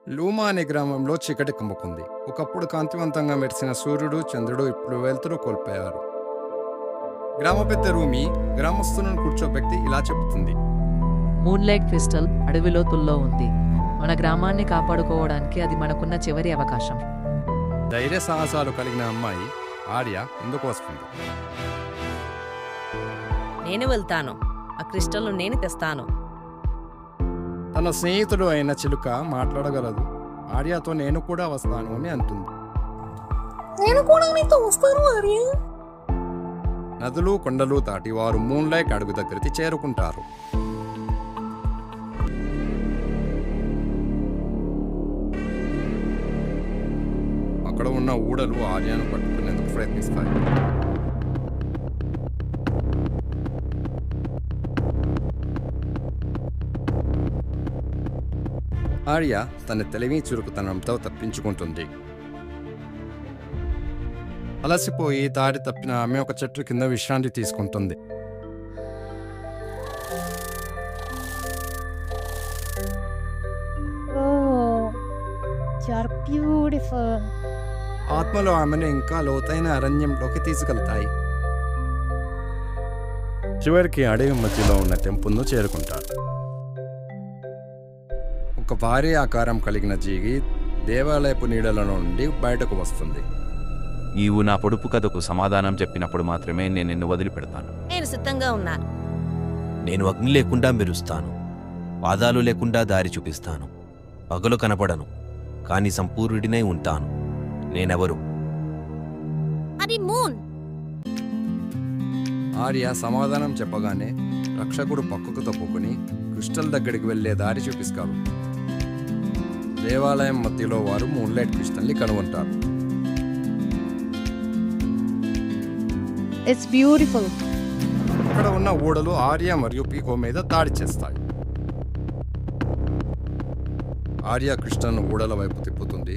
లూమా అనే గ్రామంలో చీకటి కమ్ముకుంది. ఒకప్పుడు కాంతివంతంగా మెరిసిన సూర్యుడు, చంద్రుడు ఇప్పుడు వెలుతురు కోల్పోయారు. గ్రామ పెద్ద రూమి గ్రామస్తులను కూర్చోబెట్టి ఇలా చెబుతుంది. మూన్లైట్ క్రిస్టల్ అడవిలోతుల్లో ఉంది. మన గ్రామాన్ని కాపాడుకోవడానికి అది మనకున్న చివరి అవకాశం. ధైర్య సాహసాలు కలిగిన అమ్మాయి ఆర్య ముందుకు వస్తుంది. నేను వెళ్తాను. ఆ క్రిస్టల్ నేను తెస్తాను. తన స్నేహితుడు అయిన చిలుక మాట్లాడగలదు. ఆర్యతో నేను కూడా వస్తాను అని అంటుంది. నేను కూడా నీతో వస్తాను ఆర్య. నదులు కొండలు దాటి వారు మూన్లైట్ అడవి దగ్గరికి చేరుకుంటారు. అక్కడ ఉన్న ఊడలు ఆర్యను పట్టుకునేందుకు ప్రయత్నిస్తాయి. ఆర్య తన తెలివి చురుకుతనంతో తప్పించుకుంటుంది. అలసిపోయి దారి తప్పిన ఆమె ఒక చెట్టు కింద విశ్రాంతి తీసుకుంటుంది. Oh, you're beautiful. ఆత్మలో ఆమెను ఇంకా లోతైన అరణ్యంలోకి తీసుకెళ్తాయి. చివరికి అడవి మధ్యలో ఉన్న టెంపుల్ను చేరుకుంటారు. ఒక భారీ ఆకారం కలిగిన జీవి దేవాలయపు నీడల నుండి బయటకు వస్తుంది. నీవు నా పొడుపు కథకు సమాధానం చెప్పినప్పుడు మాత్రమే నేను నిన్ను వదిలిపెడతాను. నేను సిద్ధంగా ఉన్నాను. నేను అగ్ని లేకుండా మెరుస్తాను, పాదాలు లేకుండా దారి చూపిస్తాను. పగలు కనపడను, కానీ సంపూర్ణుడినై ఉంటాను. నేనెవరు? అది మూన్. ఆర్య సమాధానం చెప్పగానే రక్షకుడు పక్కకు తప్పుకుని క్రిస్టల్ దగ్గరికి వెళ్లే దారి చూపిస్తారు. దేవాలయం మధ్యలో వారు మూన్లైట్ క్రిస్టల్ని కనుగొంటారు. It's beautiful. అక్కడ ఉన్న ఊడలు ఆర్య మరియు పీకో మీద దాడి చేస్తాయి. ఆర్య క్రిస్టల్ను ఊడల వైపు తిప్పుతుంది.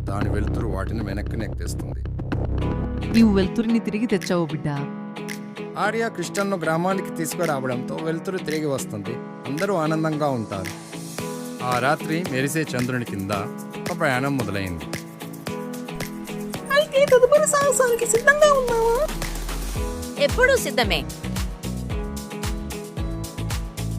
దాని వెలుతురు వాటిని వెనక్కి నెక్కేస్తుంది. నీవు వెలుతురిని తిరిగి తెచ్చావు బిడ్డా. ఆర్య క్రిస్టల్ను గ్రామానికి తీసుకురావడంతో వెలుతురు తిరిగి వస్తుంది. అందరూ ఆనందంగా ఉంటారు. ఆ రాత్రి మెరిసే చంద్రుని కింద ఒక ప్రయాణం మొదలైంది. అయితే తదుపరి సాహసానికి సిద్ధంగా ఉన్నావా? ఎప్పుడూ సిద్ధమే.